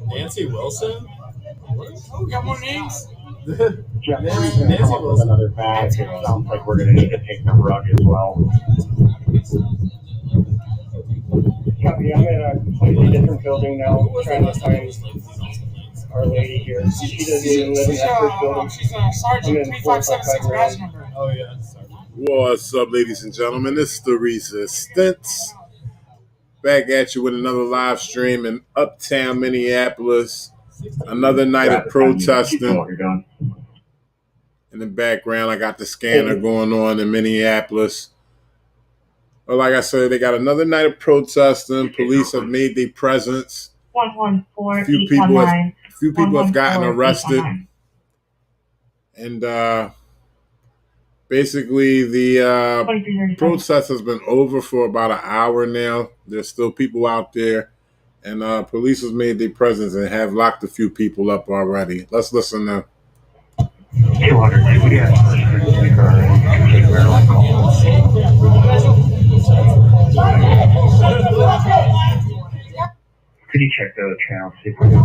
Nancy Wilson? We got more names? Jeff, Nancy with another bag. It sounds like we're going to need to take the rug as well. Copy. I'm in a completely different building now, trying to find Our Lady here. She doesn't even live in that first building. She's a Sergeant 3576 badge number. Oh, yeah. Sorry. What's up, ladies and gentlemen? This is the Resistance. Back at you with another live stream in Uptown Minneapolis. Another night of protesting. In the background, I got the scanner going on in Minneapolis. But like I said, they got another night of protesting. Police have made their presence. 114. Few people have gotten arrested. And basically, the protest has been over for about an hour now. There's still people out there. And police has made their presence and have locked a few people up already. Let's listen now. 200. We have Could you check the other channel? See if we can.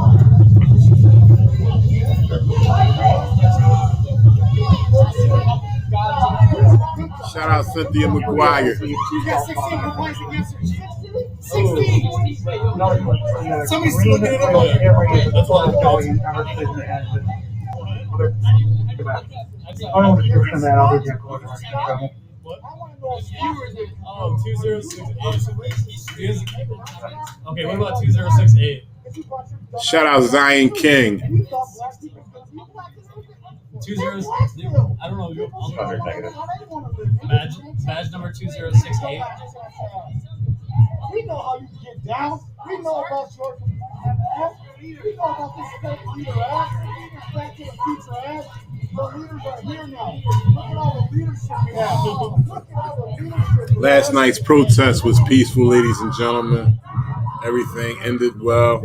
Shout out Cynthia McGuire. She's got 16 complaints against her. 16! Somebody's looking at her. That's all I'm telling you. I'll description of that. I'll be there. Oh, 2068. Okay, what about 2068? Shout out Zion King. 20. I don't know. Badge number 2068. We know how you get down. We know about your ass. We know about this fake leader ass. Back to the future ass. The leaders are here now. Look at all the leadership we have. Look at all the leadership. Last night's protest was peaceful, ladies and gentlemen. Everything ended well.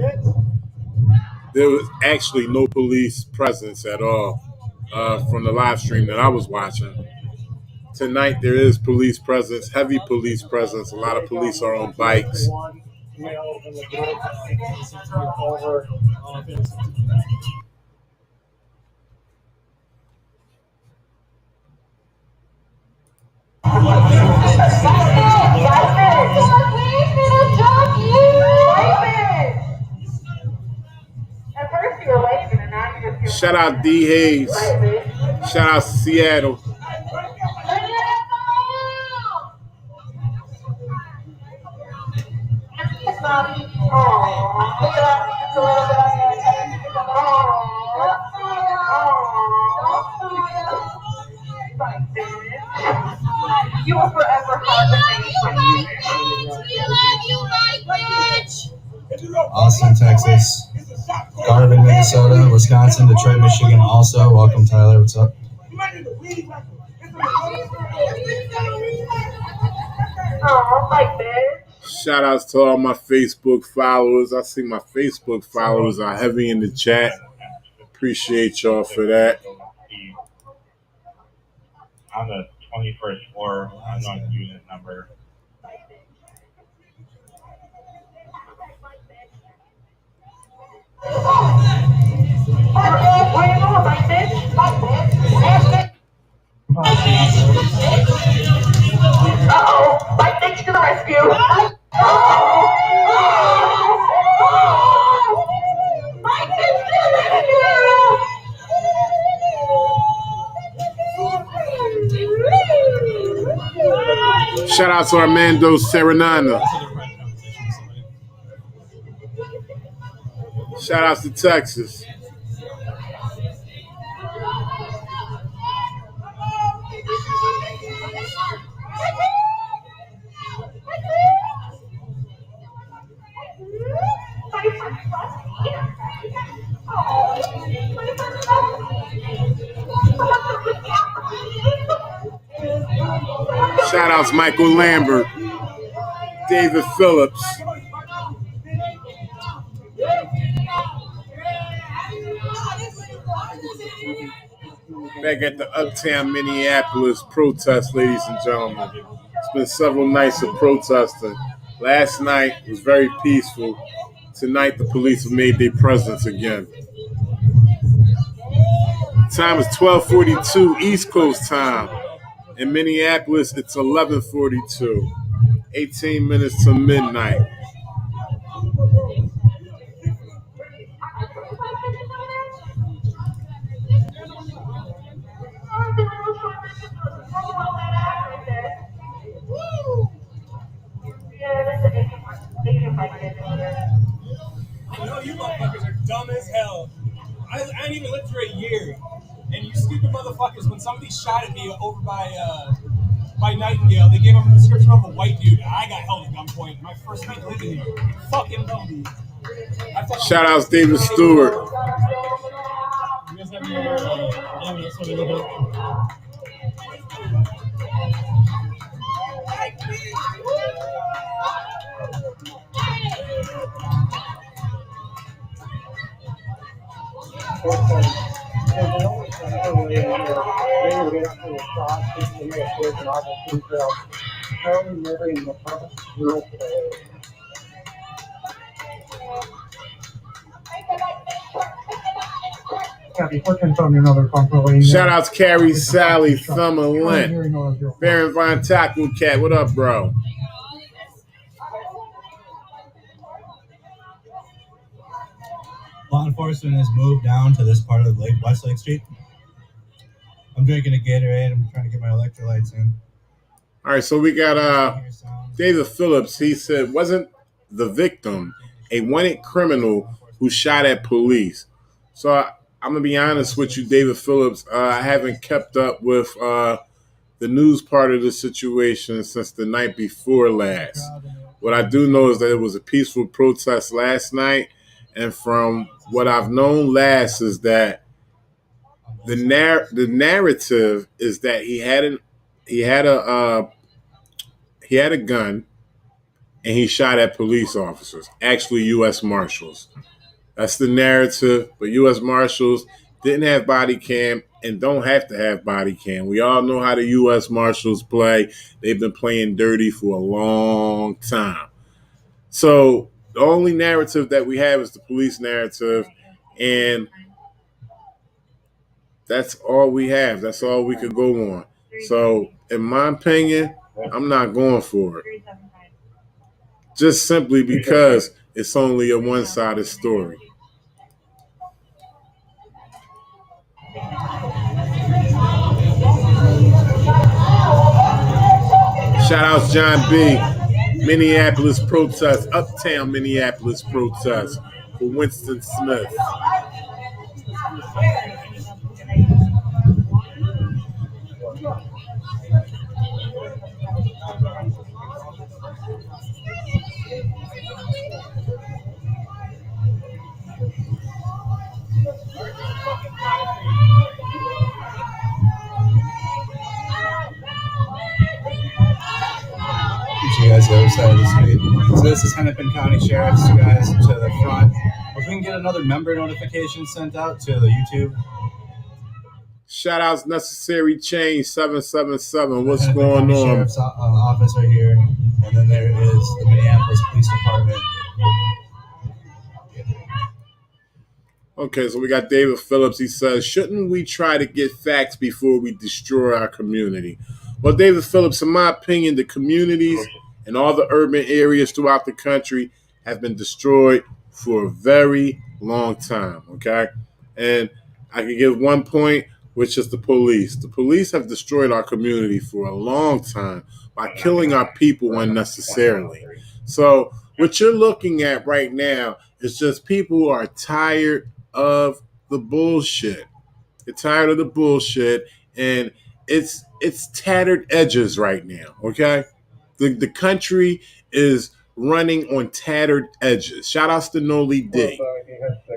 There was actually no police presence at all from the live stream that I was watching. Tonight there is police presence, heavy police presence. A lot of police are on bikes. Shout out D. Hayes. Shout out Seattle. You will forever have the Austin, Texas, Garvin, Minnesota, Wisconsin, Detroit, Michigan. Also, welcome, Tyler. What's up? Shout outs to all my Facebook followers. I see my Facebook followers are heavy in the chat. Appreciate y'all for that. On the 21st floor, I'm on unit number. Uh-oh, bike bitch to the rescue. Bike bitch to the rescue. Shout out to Armando Serenana. Shout out to Texas. Shout outs Michael Lambert, David Phillips. Back at the Uptown Minneapolis protest, ladies and gentlemen. It's been several nights of protesting. Last night was very peaceful. Tonight, the police have made their presence again. Time is 12:42 East Coast time. In Minneapolis, it's 11:42. 18 minutes to midnight. I know you motherfuckers are dumb as hell. I ain't even lived through a year. And you stupid motherfuckers, when somebody shot at me over by Nightingale, they gave him a description of a white dude. I got held at gunpoint. My first night living here. Fucking dumb. Shout outs David Stewart. You guys have your evidence what you're looking at? Shout outs Carrie, Sally, Thelma, Lynn, Baron Von Taco Cat. What up, bro? Law enforcement has moved down to this part of West Lake Street. I'm drinking a Gatorade. I'm trying to get my electrolytes in. All right, so we got David Phillips. He said, wasn't the victim a wanted criminal who shot at police? So I'm going to be honest with you, David Phillips. I haven't kept up with the news part of the situation since the night before last. What I do know is that it was a peaceful protest last night. And from what I've known last is that the narrative is that he had a gun and he shot at police officers, actually U.S. Marshals. That's the narrative, but U.S. Marshals didn't have body cam and don't have to have body cam. We all know how the U.S. Marshals play. They've been playing dirty for a long time. So the only narrative that we have is the police narrative, and that's all we have. That's all we could go on. So, in my opinion, I'm not going for it. Just simply because it's only a one-sided story. Shout outs John B. Minneapolis protest, Uptown Minneapolis protest for Winston Smith. You guys, the other side of the street. So this is Hennepin County Sheriff's, you guys, to the front. If we can get another member notification sent out to the YouTube. Shout outs Necessary Change 777. What's Hennepin going County on? Sheriff's office right here, and then there is the Minneapolis Police Department. Okay, so we got David Phillips. He says, shouldn't we try to get facts before we destroy our community? Well, David Phillips, in my opinion, the communities and all the urban areas throughout the country have been destroyed for a very long time, okay? And I can give one point, which is the police. The police have destroyed our community for a long time by killing our people unnecessarily. So what you're looking at right now is just people who are tired of the bullshit. They're tired of the bullshit, and it's tattered edges right now, okay? The country is running on tattered edges. Shout outs to Noli D.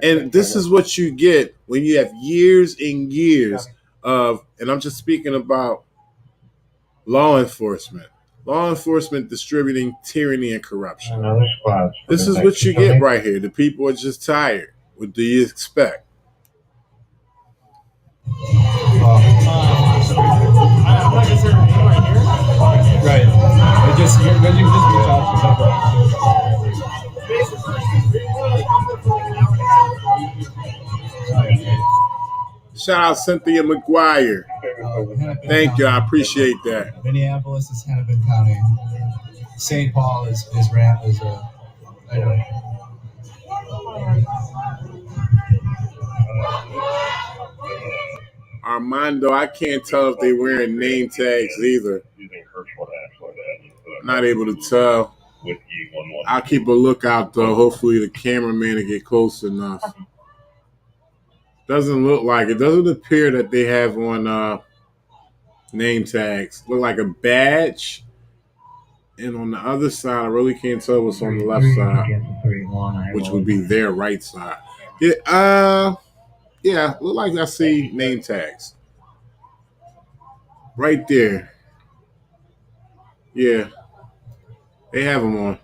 And this is what you get when you have years and years of, and I'm just speaking about law enforcement, Law enforcement distributing tyranny and corruption. Another squad. This is what you get right here. The people are just tired. What do you expect? I'm not concerned with him right here. Right. You just reach out Shout out Cynthia McGuire. Thank you. I appreciate that. Minneapolis is Hennepin County. St. Paul is Armando, I can't tell if they wearing name tags either. Not able to tell. I'll keep a lookout though. Hopefully the cameraman will get close enough. Doesn't look like it. Doesn't appear that they have on name tags. Look like a badge. And on the other side, I really can't tell what's on the left side, which would be their right side. Yeah, look like I see name tags. Right there. Yeah. They have them on.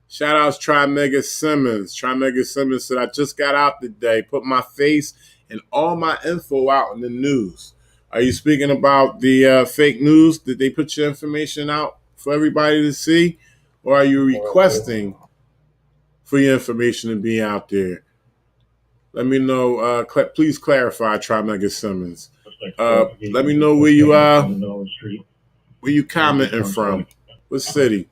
Shout outs Trimega Simmons. Trimega Simmons said, I just got out today, put my face and all my info out in the news. Are you speaking about the fake news? Did they put your information out for everybody to see? Or are you requesting for your information to be out there? Let me know. Please clarify, Trimega Simmons. Let me know where you are. Where you commenting from? What city?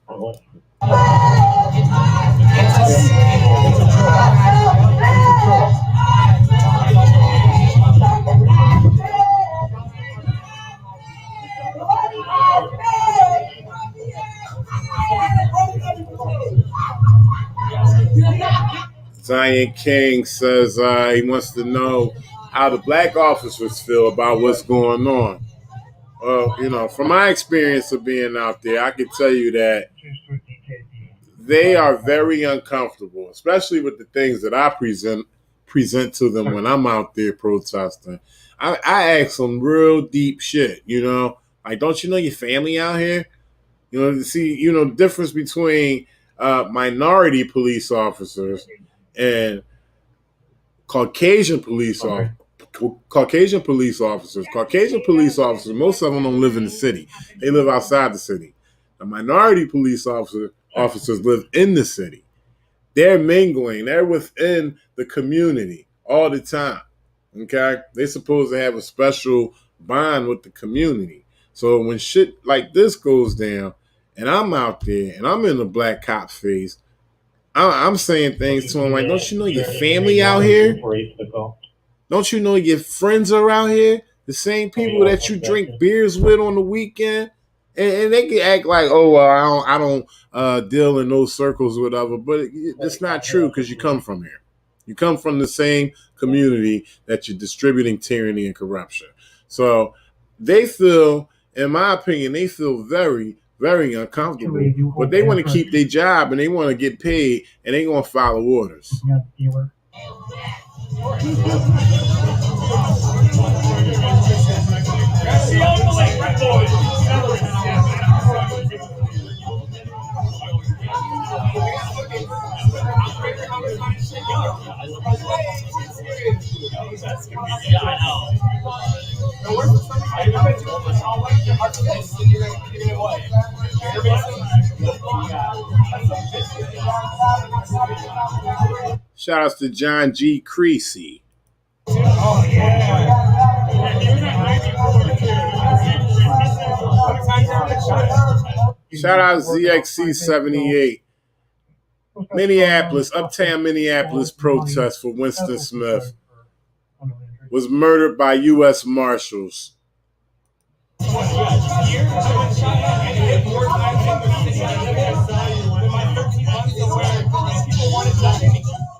Zion King says he wants to know how the black officers feel about what's going on. Well, you know, from my experience of being out there, I can tell you that they are very uncomfortable, especially with the things that I present to them when I'm out there protesting. I ask some real deep shit, you know, like, don't you know your family out here? You know, to see, you know, the difference between minority police officers and Caucasian police officers. Caucasian police officers, most of them don't live in the city. They live outside the city. The minority police officers live in the city. They're mingling. They're within the community all the time. Okay? They're supposed to have a special bond with the community. So when shit like this goes down and I'm out there and I'm in the black cop face, I'm saying things to them like, don't you know your family out here? Don't you know your friends are out here? The same people that you drink beers with on the weekend? And they can act like, oh, well, I don't deal in those circles or whatever. But it's not true because you come from here. You come from the same community that you're distributing tyranny and corruption. So they feel, in my opinion, they feel very, very uncomfortable. But they want to keep their job and they want to get paid and they're going to follow orders. Shout outs to John G. Creasy. Oh, yeah. Shout out ZXC78. Minneapolis, uptown Minneapolis protest for Winston Smith was murdered by U.S. Marshals.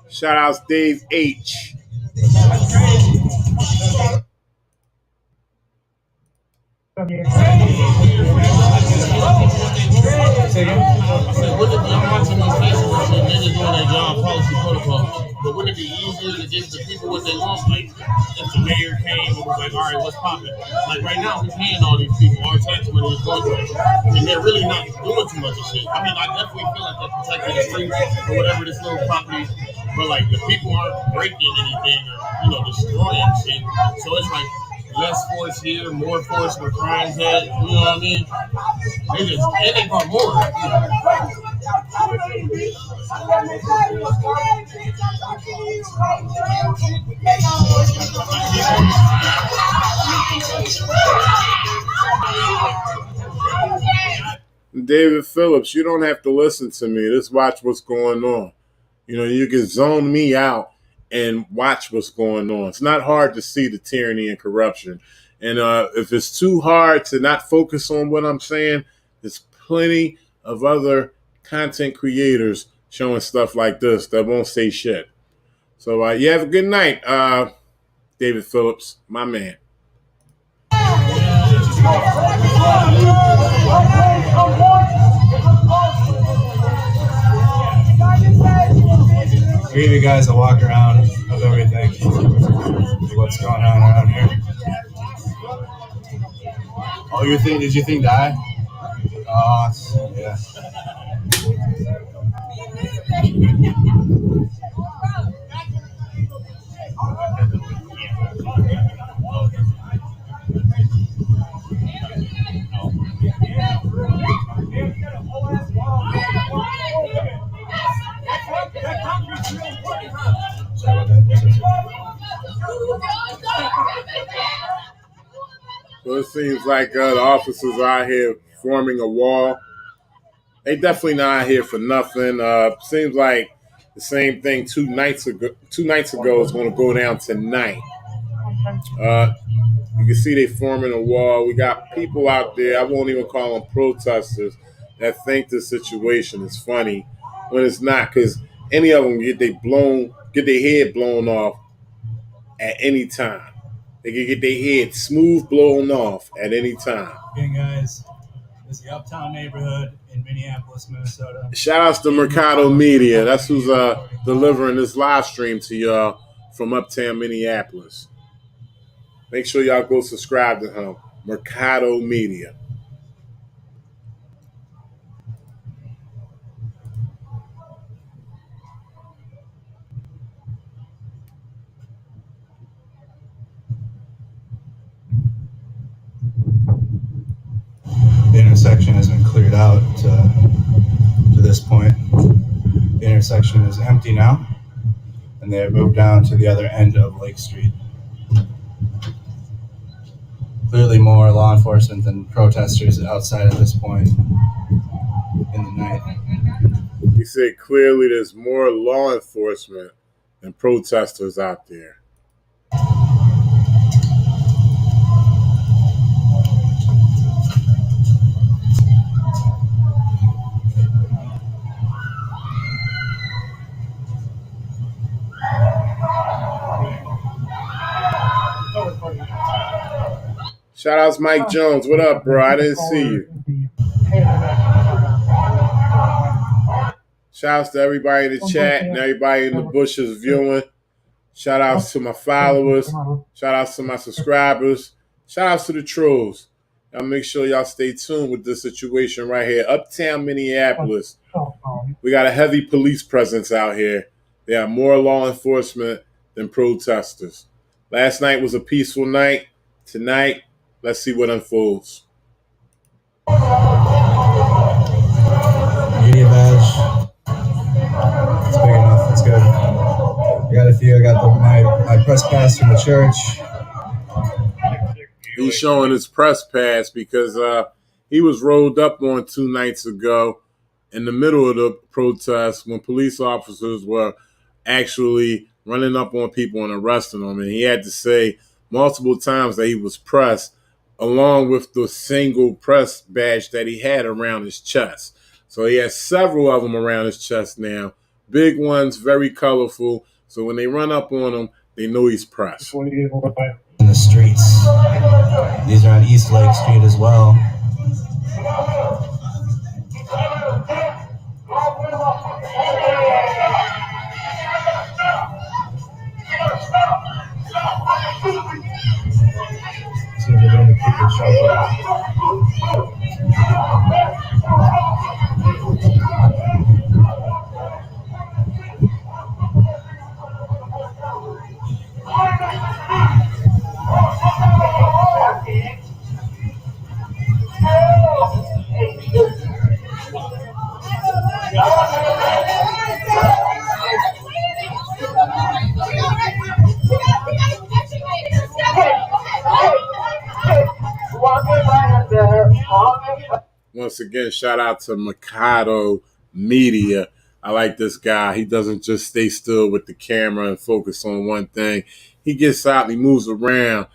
Shout outs Dave H. Wouldn't it be, I'm watching these cases and shit, niggas doing their job, policy protocol, but wouldn't it be easier to give the people what they want? Like, if the mayor came and was like, all right, what's poppin'? Like, right now, we're paying all these people, our tax money is going through, and they're really not doing too much of shit. I mean, I definitely feel like they're protecting the streets or whatever, this little property, but like, the people aren't breaking anything or, you know, destroying shit. So it's like, less force here, more force where crime's at, you know what I mean? And they want more. David Phillips, you don't have to listen to me. Just watch what's going on. You know, you can zone me out and watch what's going on. It's not hard to see the tyranny and corruption. And if it's too hard to not focus on what I'm saying, there's plenty of other content creators showing stuff like this that won't say shit. So you have a good night, David Phillips, my man. I'll give you guys a walk around of everything, what's going on around here. Oh, did you think die? Oh, yeah. So it seems like the officers are out here forming a wall. They definitely not out here for nothing. Seems like the same thing 2 nights ago. 2 nights ago is going to go down tonight. You can see they forming a wall. We got people out there. I won't even call them protesters that think the situation is funny when it's not, because any of them get their head blown off at any time. They can get their head smooth blown off at any time. Again, guys, this is the Uptown neighborhood in Minneapolis, Minnesota. Shout outs to Mercado Media. That's who's delivering this live stream to y'all from Uptown Minneapolis. Make sure y'all go subscribe to him. Mercado Media. The intersection has been cleared out to this point. The intersection is empty now, and they have moved down to the other end of Lake Street. Clearly more law enforcement than protesters outside at this point in the night. You said clearly there's more law enforcement than protesters out there. Shout outs Mike Jones. What up, bro? I didn't see you. Shout outs to everybody in the chat and everybody in the bushes viewing. Shout outs to my followers. Shout outs to my subscribers. Shout outs to the trolls. Y'all make sure y'all stay tuned with this situation right here. Uptown Minneapolis. We got a heavy police presence out here. There are more law enforcement than protesters. Last night was a peaceful night. Tonight, let's see what unfolds. Media badge. It's big enough. It's good. I got a few. I got my press pass from the church. He's showing his press pass because he was rolled up on 2 nights ago in the middle of the protest when police officers were actually running up on people and arresting them. And he had to say multiple times that he was pressed, along with the single press badge that he had around his chest. So he has several of them around his chest now. Big ones, very colorful. So when they run up on him, they know he's pressed. In the the streets. These are on East Lake Street as well. See if they're going to keep it sharp. Once again, shout out to Mikado Media. I like this guy. He doesn't just stay still with the camera and focus on one thing. He gets out and he moves around.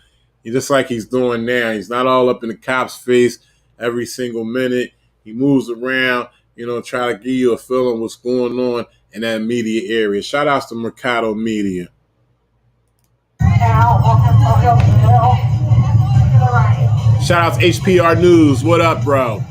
He just like he's doing now. He's not all up in the cop's face every single minute. He moves around, try to give you a feeling what's going on in that media area. Shout outs to Mercado Media. Shout out to HPR News. What up, bro?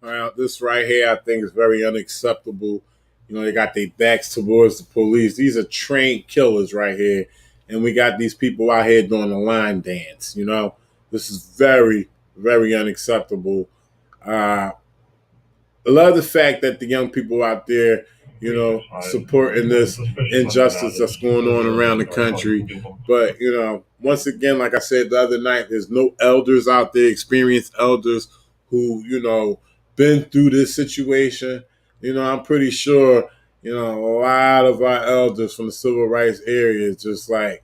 Well, this right here, I think, is very unacceptable. They got their backs towards the police. These are trained killers right here. And we got these people out here doing a line dance, This is very, very unacceptable. I love the fact that the young people out there, supporting this injustice that's going on around the country. But, once again, like I said the other night, there's no elders out there, experienced elders who, been through this situation. I'm pretty sure, a lot of our elders from the civil rights area just like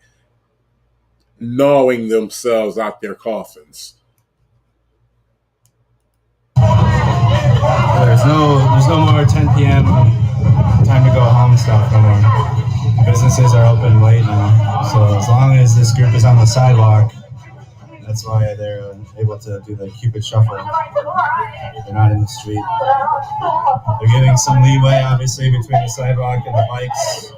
gnawing themselves out their coffins. There's no more 10 p.m. time to go home stuff no more. Businesses are open late now. So as long as this group is on the sidewalk, that's why they're able to do the Cupid Shuffle. They're not in the street. They're giving some leeway, obviously, between the sidewalk and the bikes.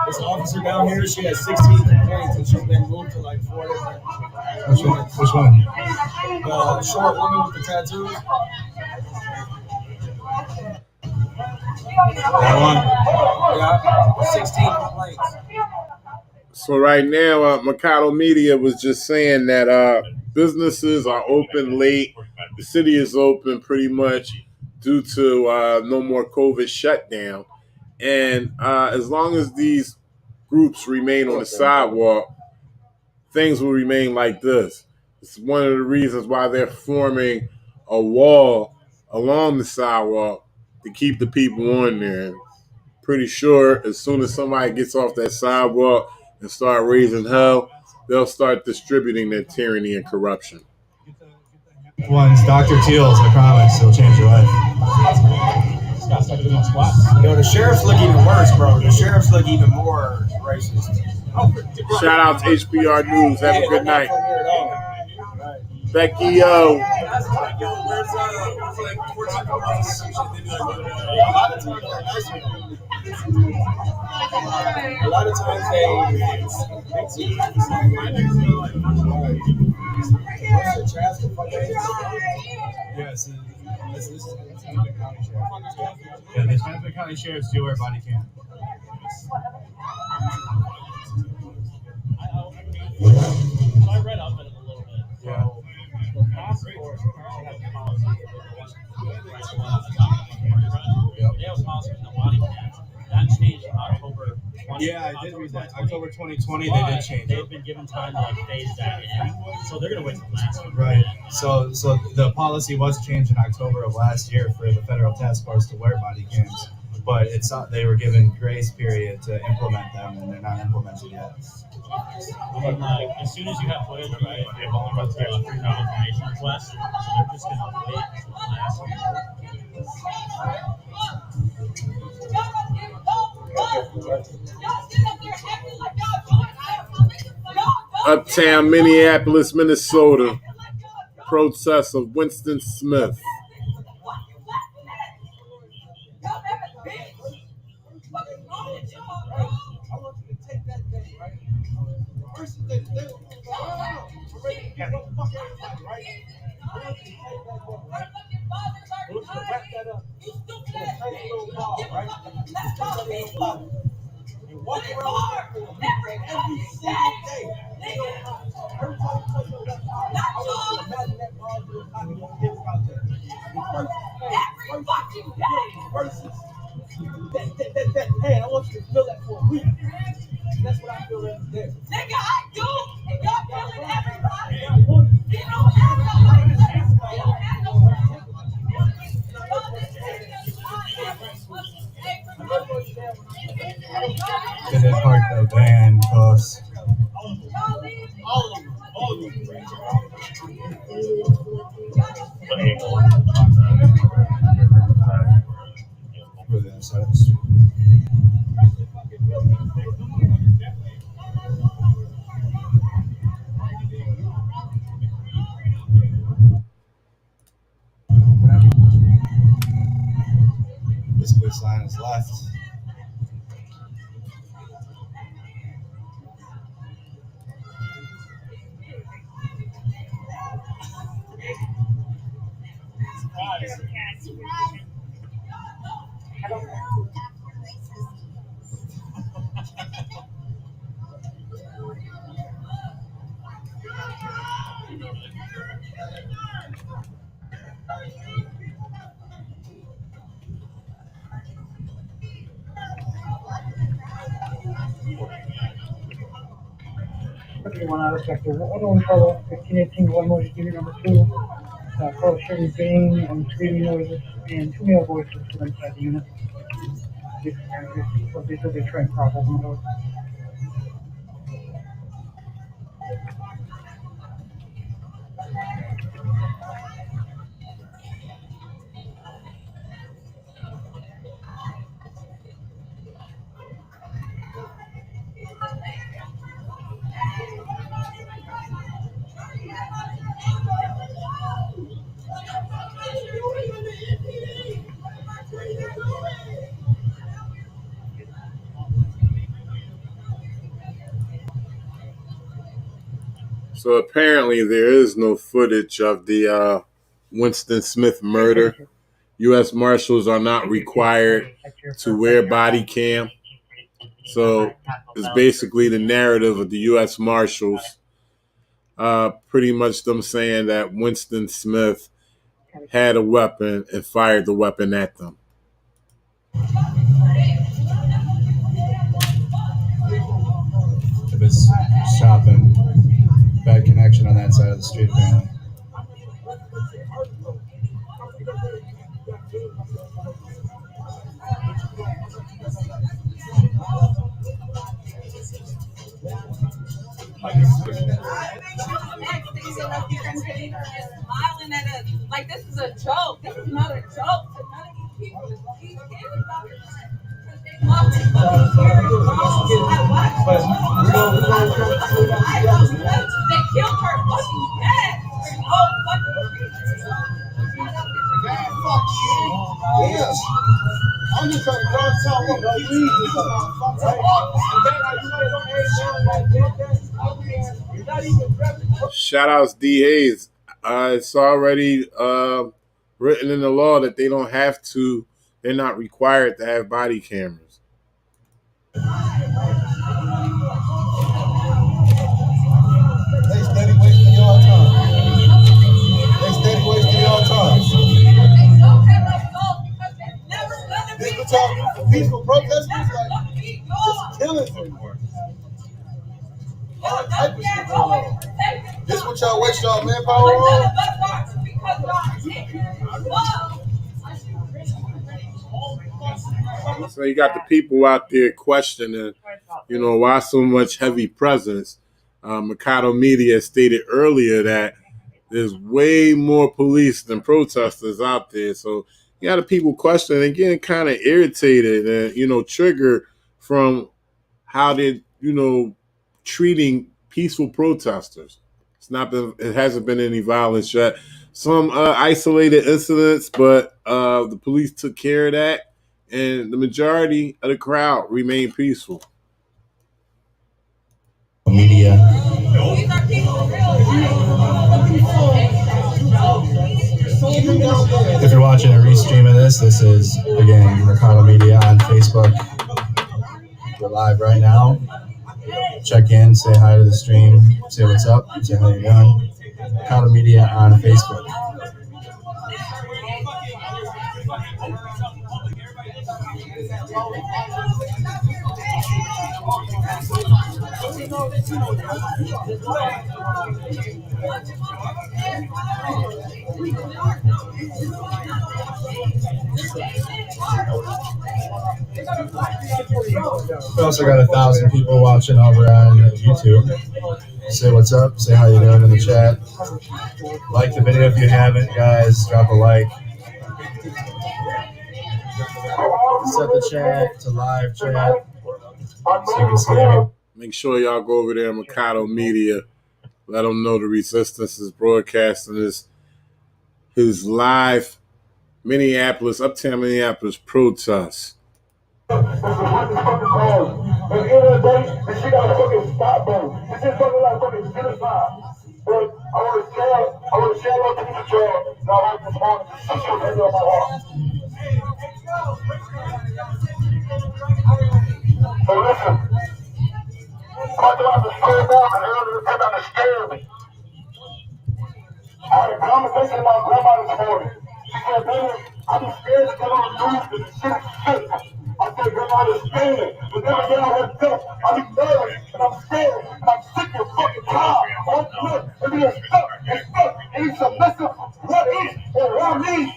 This officer down here, she has 16 complaints and she's been moved to like 4 different. Which one? The short woman with the tattoos. That one? Yeah, 16 complaints. So right now, Mikado Media was just saying that businesses are open late. The city is open pretty much due to no more COVID shutdown. And as long as these groups remain on the sidewalk, things will remain like this. It's one of the reasons why they're forming a wall along the sidewalk to keep the people on there. Pretty sure as soon as somebody gets off that sidewalk and start raising hell, they'll start distributing their tyranny and corruption. One's Dr. Teal's, I promise. It'll change your life. The sheriffs look even worse, bro. The sheriffs look even more racist. Shout out to HPR News. Have a good night. Becky, That's like, yo, where's like 14 months or some shit? They'd be like, A lot of times they ask me. A lot of times they Yes, this is Hennepin County Sheriff. Yeah, the Hennepin County Sheriffs do wear body cam. I read up in it a little bit. Yeah. The task force currently has a policy that they have a policy with no body cams. That changed in October 20. Yeah, I did read that. October 2020, they did change it. They've been given time to like phase that in, so they're gonna wait till last week. Right. So the policy was changed in October of last year for the federal task force to wear body cams, but it's not. They were given grace period to implement them, and they're not implemented yet. And like as soon as you have footage, right, they're going to get a freedom of information request, so they're just gonna wait till last week. Uptown Minneapolis, Minnesota. Protest of Winston Smith. Walk around every single day. Every time you touch your left eye, I want you to imagine that ball doing how you want to get about that. Versus that pain. I want you to feel that for a week. That's what I feel right there. Nigga, I do, and y'all killing everybody. You don't have nobody. You don't have nobody. They did park the van close. all of them. Go to the other side of the street. This police line is left. One out of sector. One fellow, 1518, one more unit number 2. Fellow shooting banging and screaming noises, and 2 male voices from inside the unit. These will be trained problems. So apparently there is no footage of the Winston Smith murder. U.S. Marshals are not required to wear body cam. So it's basically the narrative of the U.S. Marshals. Pretty much them saying that Winston Smith had a weapon and fired the weapon at them. If it's shopping, bad connection on that side of the street apparently. Smiling at us like this is a joke. This is not a joke to none of these people. These kids out here. I love them. They killed her fucking dad. fuck you. Yeah. I'm just trying to tell what you need. Shout outs D Hayes. It's already written in the law that they don't have to, they're not required to have body cameras. They steady wasting your time. They steady wasting your time. This what y'all do for peaceful protesters? Like, it's killing them. All type of shit going on. This what y'all waste y'all manpower on? So you got the people out there questioning, why so much heavy presence. Mikado Media stated earlier that there's way more police than protesters out there. So you got the people questioning and getting kind of irritated and, triggered from how they're, treating peaceful protesters. It hasn't been any violence yet. Some isolated incidents, but the police took care of that, and the majority of the crowd remained peaceful. Media. If you're watching a restream of this is, again, Mercado Media on Facebook. We're live right now. Check in, say hi to the stream, say what's up, say how you're doing. Mercado Media on Facebook. We also got 1,000 people watching over on YouTube. Say what's up, say how you doing in the chat. Like the video if you haven't, guys. Drop a like. Set the chat to live chat so you can see everything. Make sure y'all go over there to Mikado Media. Let them know the Resistance is broadcasting his live uptown Minneapolis protest. At the end of the day, this shit gotta fucking stop, bro. This is fucking like fucking genocide. But I wanna share what the future is. Now I this morning, I'm sure that's on my heart. So listen, I'm about to slow down and earlier to come out and scare me. I had a conversation with my grandma this morning. She said, baby, I be scared to get on the news because the shit is shit. I said, grandma, I understand. But then I get on her death, I be nervous, and I'm scared, and I'm sick and fucking tired. I'm good, and being stuck, and he's submissive. What is, or what needs?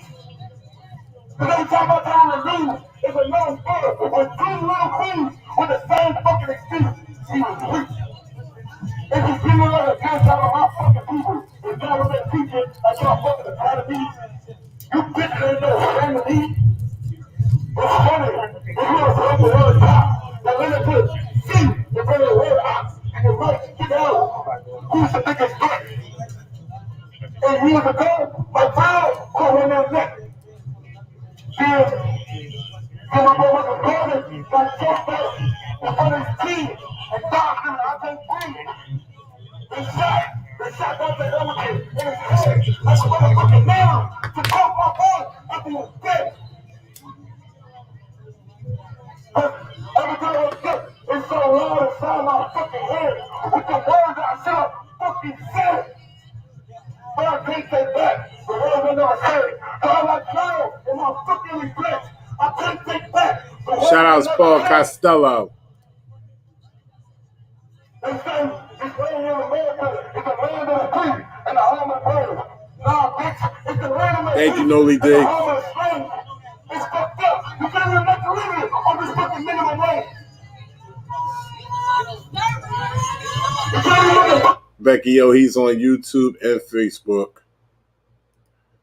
Because every time I turn on the news, there's a young brother with two little queens with the same fucking excuse. He was weak. If you give me like a good job of my fucking people, if y'all was that teacher, like y'all fucking academies, you bitches ain't no family. It's funny. If you want to break the word out, then let it put C in front of the word out, and the right get out. Who's the biggest threat? And years ago, my child called on that neck. And my brother was got choked up in front of his team and died in I can't breathe. They shot that elevator in his head. I was fucking nail to choke my boy after he was dead. Every time I get, it's so loud inside my fucking head with the words that I should have fucking said. But I can't take back the words I never said. So I'm like, no, in my fucking regrets, I can't take back the words Shout out to Paul Costello. They say this land in America is the land of the free and the home of brave. Nah, bitch, it's the land of the Thank you, free Noli and the Dig. home of the slave. It's fucked up. You can't even make a living on this fucking minimum wage. You can't even make a Becky, he's on YouTube and Facebook.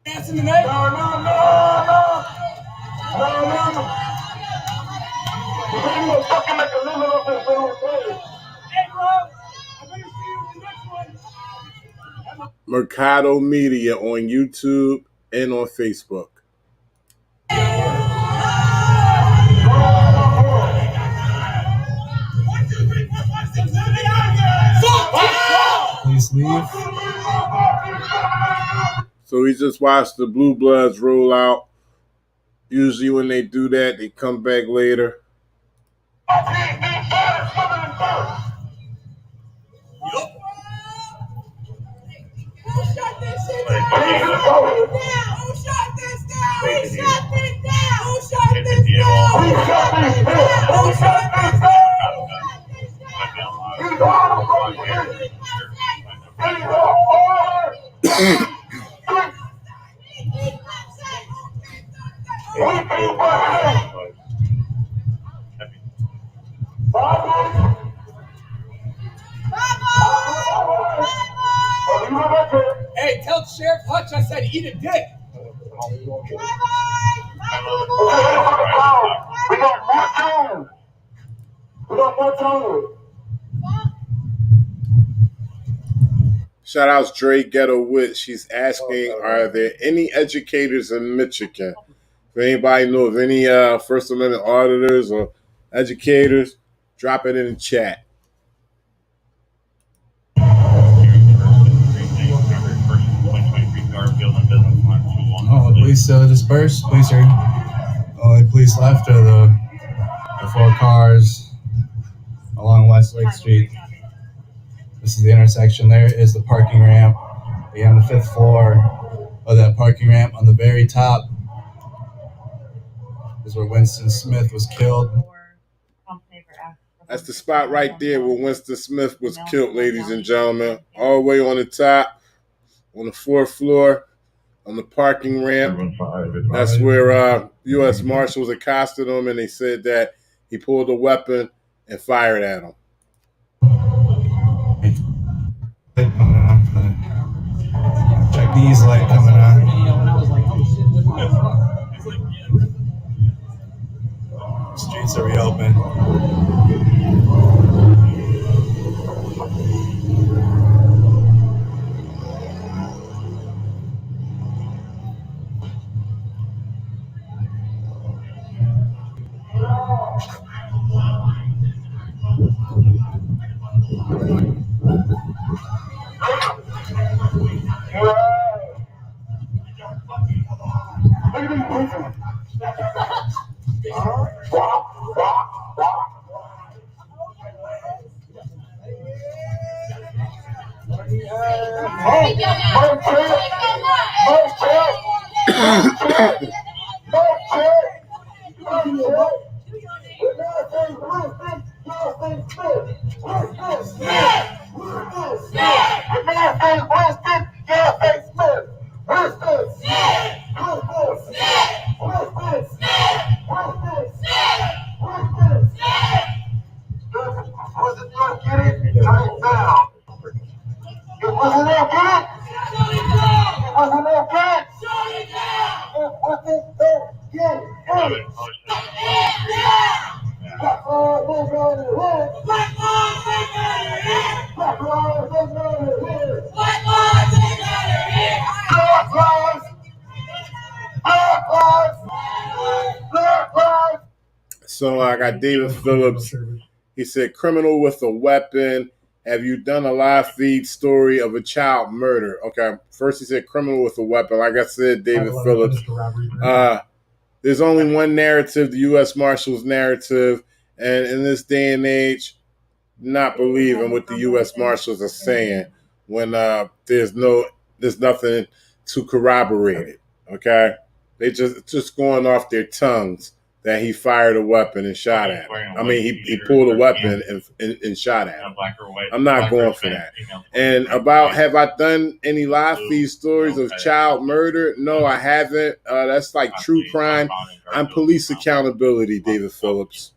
dancing tonight? No. You can't even fucking make a living off this minimum wage. Hey, bro, I'm gonna see you in the next one. Mercado Media on YouTube and on Facebook. Please leave. So we just watched the Blue Bloods roll out. Usually when they do that, they come back later. Who shut this shit down? Who shut this down? Who shut this down? Who shut this down? Who shut this down? Who shut this down? Hey, tell Sheriff Hutch I said eat a dick. We got more time. Shout out Dre Ghetto Wit. She's asking, are there any educators in Michigan? If anybody know of any First Amendment auditors or educators, drop it in the chat. Oh, the police dispersed. Police are only police left are the 4 cars along West Lake Street. This is the intersection. There is the parking ramp. Again, the 5th floor of that parking ramp. On the very top is where Winston Smith was killed. That's the spot right there where Winston Smith was killed, ladies and gentlemen. All the way on the top, on the 4th floor, on the parking ramp. That's where U.S. Marshals accosted him, and they said that he pulled a weapon and fired at him. Check these light coming on. Streets are reopened. So I got David Phillips. He said, criminal with a weapon. Have you done a live feed story of a child murder? Okay, first he said criminal with a weapon. Like I said, David Phillips. There's only one narrative, the U.S. Marshals narrative. And in this day and age, not believing what the U.S. Marshals are saying when there's nothing to corroborate it. Okay? They just going off their tongues that he fired a weapon and shot at him. I mean, he pulled a weapon and shot at him. I'm not going for that. And about, have I done any live feed stories of child murder? No, I haven't. That's like true crime. I'm police accountability, David Phillips.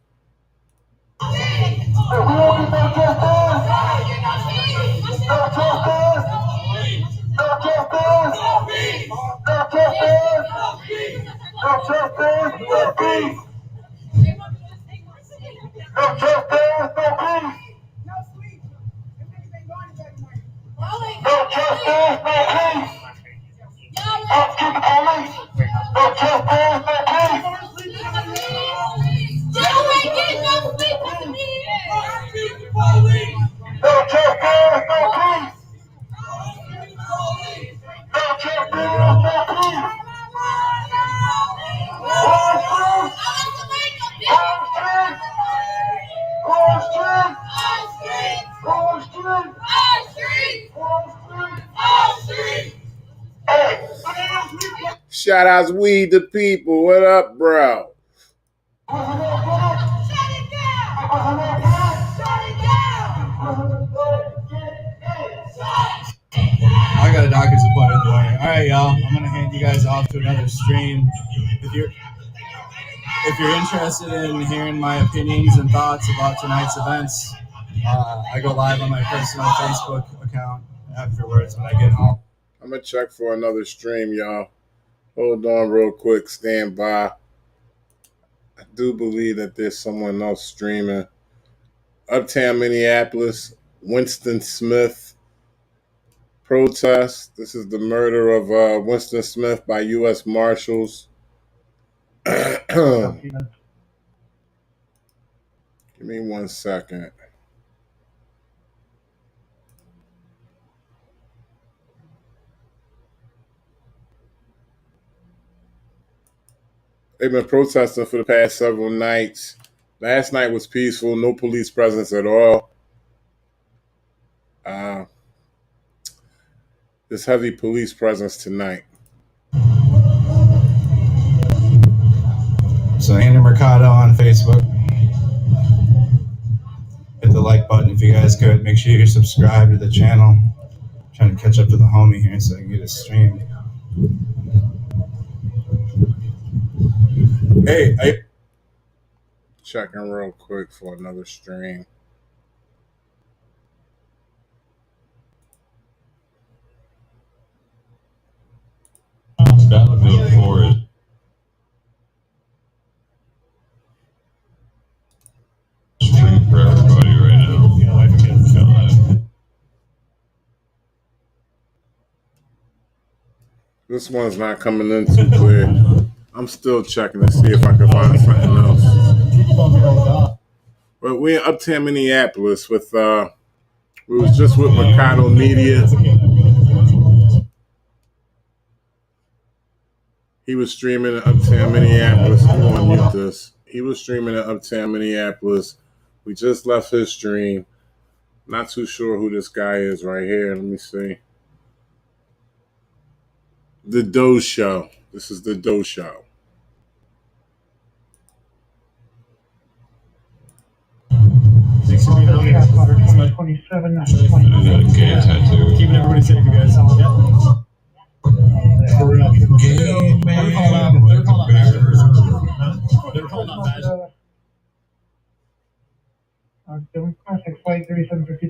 No justice, no peace. Up to the police. No justice, no peace. Y'all ain't getting no sleep with me. No justice, no peace. No justice, no peace. Shout outs, we the people. What up, bro? Shut it down! I got a doctor's appointment in the morning. All right, y'all. I'm gonna hand you guys off to another stream. If you're interested in hearing my opinions and thoughts about tonight's events, I go live on my personal Facebook account afterwards when I get home. I'm gonna check for another stream, y'all. Hold on real quick. Stand by. I do believe that there's someone else streaming. Uptown Minneapolis, Winston Smith protest. This is the murder of Winston Smith by U.S. Marshals. Give me 1 second. They've been protesting for the past several nights. Last night was peaceful, no police presence at all. There's heavy police presence tonight. So Andrew Mercado on Facebook. Hit the like button if you guys could. Make sure you're subscribed to the channel. I'm trying to catch up to the homie here so I can get a stream. Hey. Checking real quick for another stream. Battlefield 4 is stream for everybody right now. This one's not coming in too clear. I'm still checking to see if I can find something else. But we're in Uptown Minneapolis with we was just with Mercado Media. He was streaming in Uptown Minneapolis. I'm going to mute this. He was streaming in Uptown Minneapolis. We just left his stream. Not too sure who this guy is right here. Let me see. The Doe Show. This is the Doe Show. Keeping everybody safe, you guys. Game man. They're called out badge.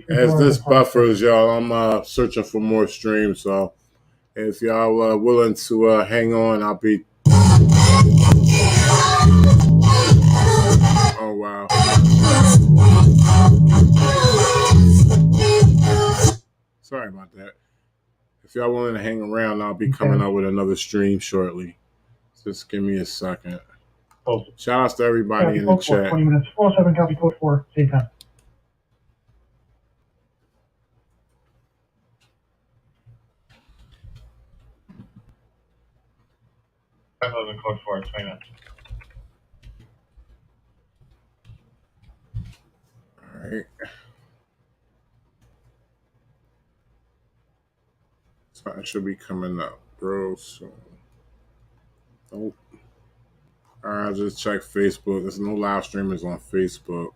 As this buffers, y'all, I'm searching for more streams. So if y'all willing to hang on, I'll be. Oh wow. Sorry about that. If y'all willing to hang around, I'll be coming out with another stream shortly. Just give me a second. Shout outs to everybody in the chat. 20 minutes. 407 copy code 4. Same time. Code 4, 20 minutes. All right. Something should be coming up real soon. Oh. All right, I'll just check Facebook. There's no live streamers on Facebook.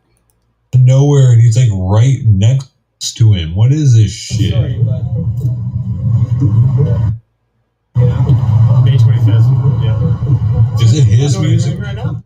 Nowhere, and he's like right next to him. What is this shit? Page 20 says, yeah. Is it his music right now?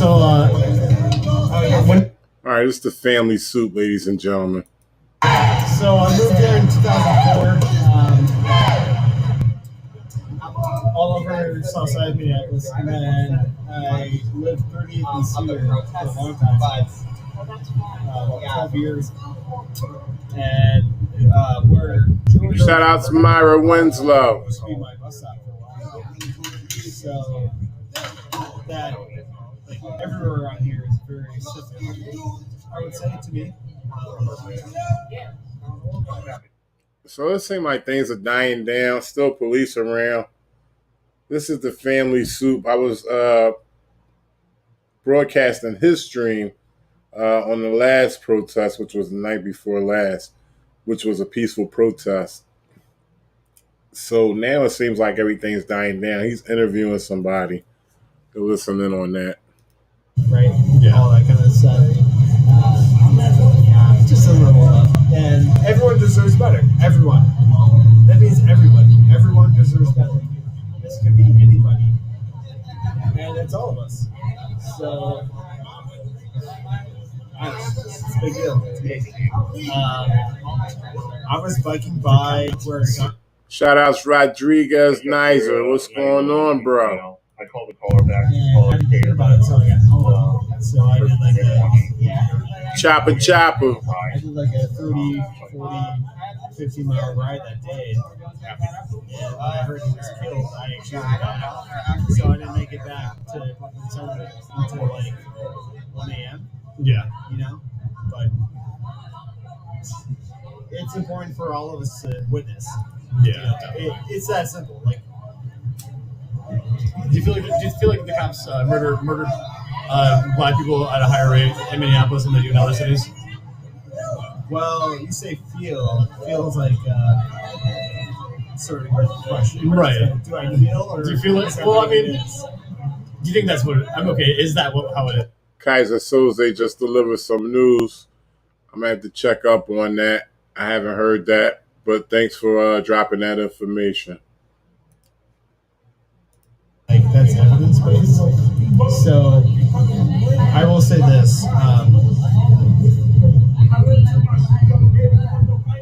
So, when All right, this is the family soup, ladies and gentlemen. So I moved here in 2004, all over south side of Minneapolis, and then I lived 38 this year for a long time, about 12 years, and we're Shout out to Myra Winslow. used to be my bus stop for a while, so that like everywhere around here is very similar, I would say, to me. So it seems like things are dying down. Still police around. This is the family soup. I was broadcasting his stream on the last protest, which was the night before last, which was a peaceful protest. So now it seems like everything's dying down. He's interviewing somebody. Go listen in on that. Right? Yeah. All that kind of stuff. Just a little and everyone deserves better. Everyone. That means everybody. Everyone deserves better. This could be anybody. And it's all of us. So, it's a big deal. It's big. I was biking by where Shout outs Rodriguez Nizer. What's going on, bro? I called the caller back. I didn't hear about it until I got home. So I did like a Chopper. I did like a 30, 40, 50-mile ride that day. And when I heard he was killed, I actually died. So I didn't make it back to Sunday until like 1 a.m. Yeah. You know? But it's important for all of us to witness. Yeah. It's that simple. Like, Do you feel like the cops murdered black people at a higher rate in Minneapolis than they do in other cities? well, you say feels like sort of a question. Right. Do I feel or Do you feel it? Well, I mean, do you think that's what? I'm okay. Is that how it is? Kaiser Soze just delivered some news. I'm going to have to check up on that. I haven't heard that, but thanks for dropping that information. Like, that's evidence-based. So, I will say this.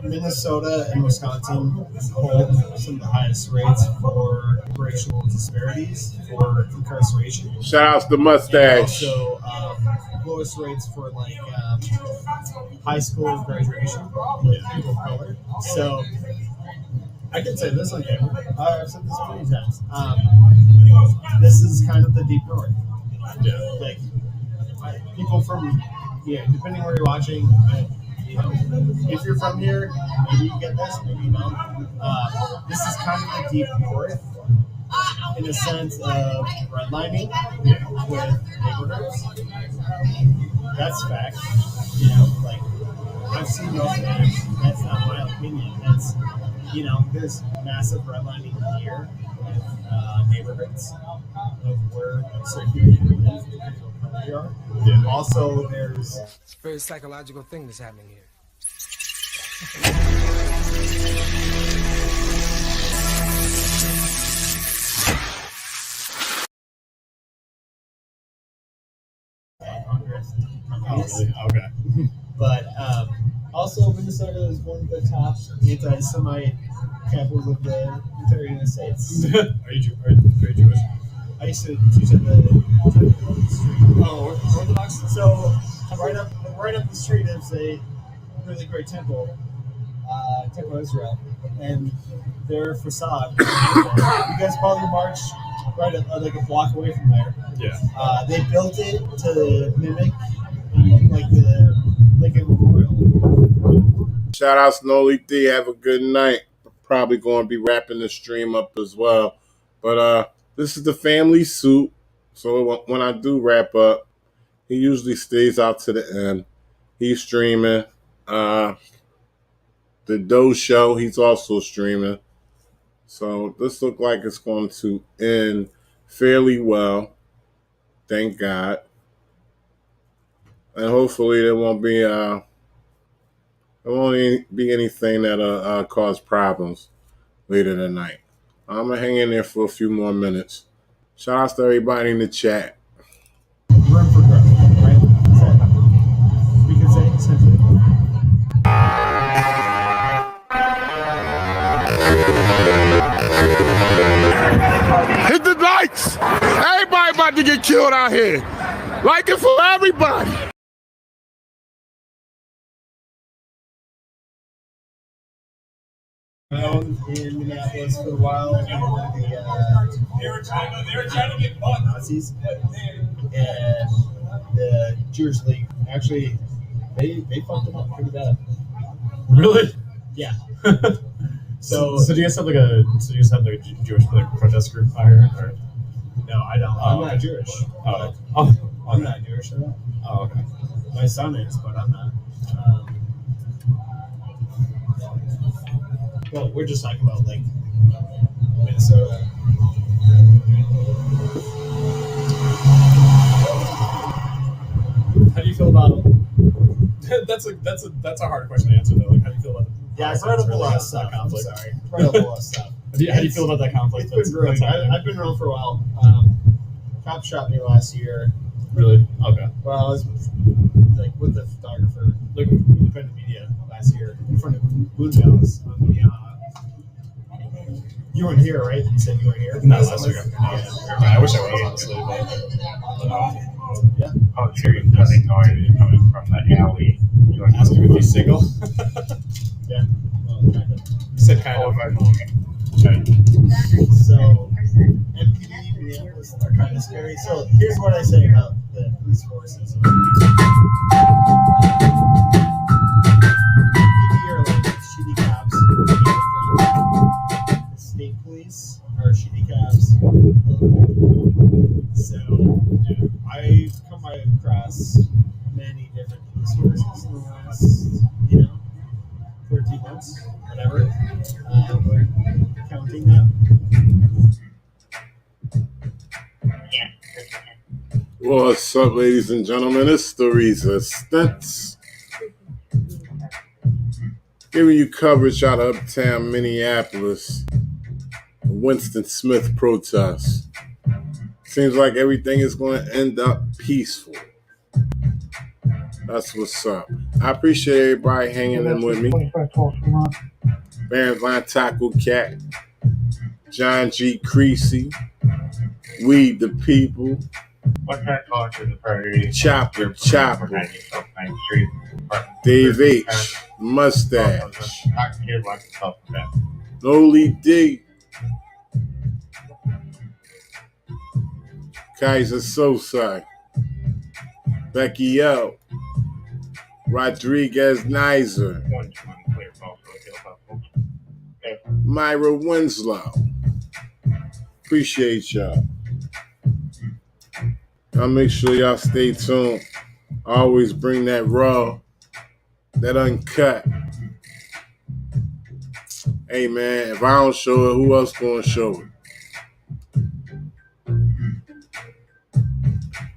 Minnesota and Wisconsin hold some of the highest rates for racial disparities for incarceration. Shout outs to Mustache. And also, lowest rates for like high school graduation with people of color. So I can say this on camera. I've said this many times. This is kind of the deep north. Yeah. Like people from depending where you're watching. If you're from here, maybe you get this, maybe you don't. This is kind of the deep north in a sense of redlining with neighborhoods. That's fact. Like I've seen those things. That's not my opinion. That's there's massive redlining here with neighborhoods of where certain people live they are. Yeah. Also, there's It's a very psychological thing that's happening here. Okay. But also, Minnesota is one of the top anti-Semite capitals of the entire United States. Are you Jewish? I used to teach at the street. Oh, Orthodox. So right up the street is a really great temple, Temple of Israel, and their facade. You guys probably marched right like a block away from there. Yeah. They built it to mimic like the Lincoln Memorial. Shout outs to Noli D. Have a good night. Probably going to be wrapping the stream up as well. But this is the family soup. So when I do wrap up, he usually stays out to the end. He's streaming. The Doe Show, he's also streaming. So this looks like it's going to end fairly well. Thank God. And hopefully there won't be anything that'll cause problems later tonight. I'm going to hang in there for a few more minutes. Shout out to everybody in the chat. Room to get killed out here. Like it for everybody. In Minneapolis for a while, and They were trying to get bucked. Nazis, and the Jewish League actually they fucked them up pretty bad. Really? Yeah. So do you guys have like a Jewish protest group out here? Or? No, I don't. I'm not Jewish. I'm not Jewish at all. Oh, okay. My son is, but I'm not. Well, we're just talking about like Minnesota. How do you feel about that's a hard question to answer though. Like, how do you feel about Yeah, I brought up a lot of stuff. I'm conflict? sorry. I brought up a lot of stuff. How do you feel about that conflict? It's been growing. I've been around for a while. Cop shot me last year. Really? Okay. Well, I was like with the photographer, like independent media last year in front of Boondales on the. You weren't here, right? You said you weren't here. No, last year. I wish I was, honestly, but yeah. Oh, serious nothing noise coming from the alley. You want to ask him if he's single? Yeah. Well, kind of. You said kind of. So, MPD, Minneapolis are kind of scary. So, here's what I say about the police forces. MPD are like shitty cops. The state police are shitty cops. So, I've come across many different police forces in the last, 14 months, whatever. We're counting them. What's up, ladies and gentlemen? It's the Resistance. Giving you coverage out of uptown Minneapolis. Winston Smith protest. Seems like everything is going to end up peaceful. That's what's up. I appreciate everybody hanging in with me. Baron Taco Cat, John G. Creasy, Weed the People, What's that called to the priority? Chopper, Street. Dave H, Mustache, Kid wants to talk about. Noli D, Kaiser Sosai, Becky L, Rodriguez Nizer, Myra Winslow. Appreciate y'all. Y'all make sure y'all stay tuned. I always bring that raw, that uncut. Hey man, if I don't show it, who else gonna show it?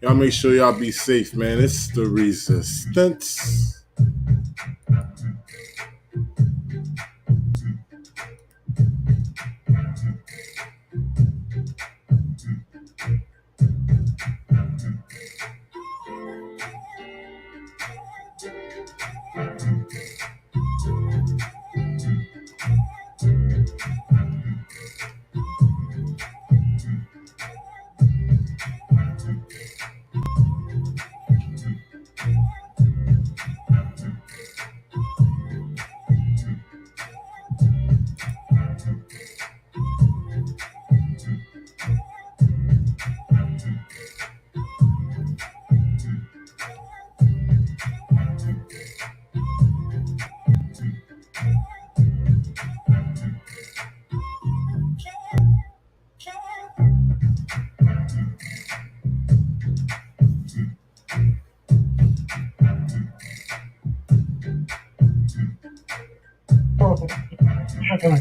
Y'all make sure y'all be safe, man. It's the Resistance.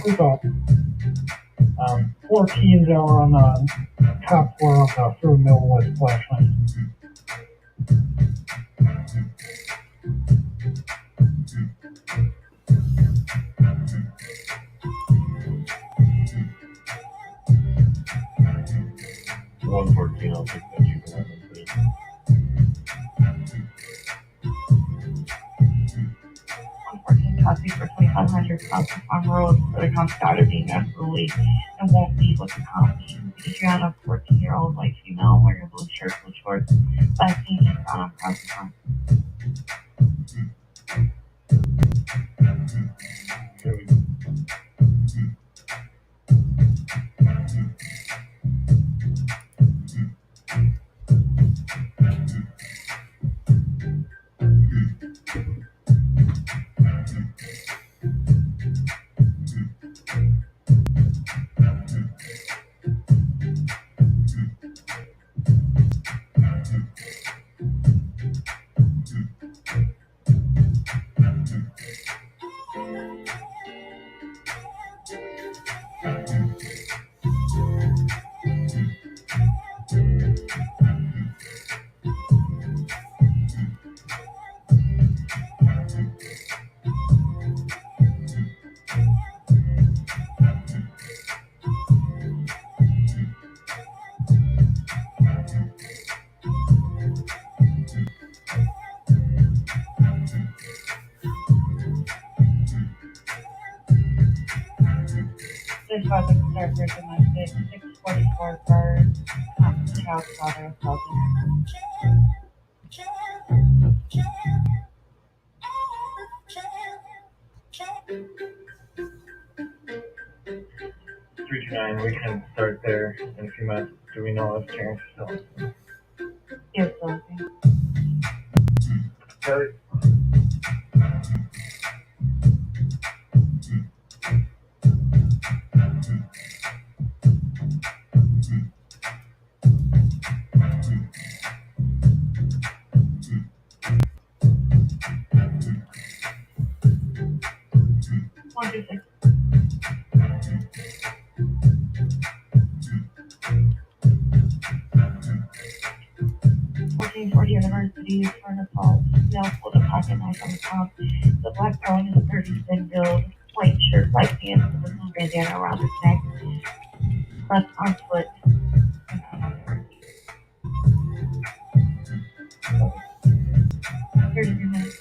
We got 4 teams that were on the top floor of through Middle West flashlight. I'll take that you can have them put it. Custody for 2,500 cops on road for the cops started being absolutely and won't leave with the combination because you're on a 14-year-old white female wearing a blue shirt, blue shorts, last seen in front of across the front. This was a server domestic 644 for child father assaulted. We can start there in a few minutes. Do we know if Terrence is still? Yes, okay. Start. One, two, six. For University for an assault. He also pulled a pocket knife on the top. The black bone is a pretty thin build, white shirt, white pants, with a blue bandana around his neck. Left arm split. And on the 33 minutes.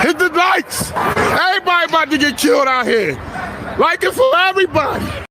Hit the lights! Everybody about to get killed out here. Like it for everybody.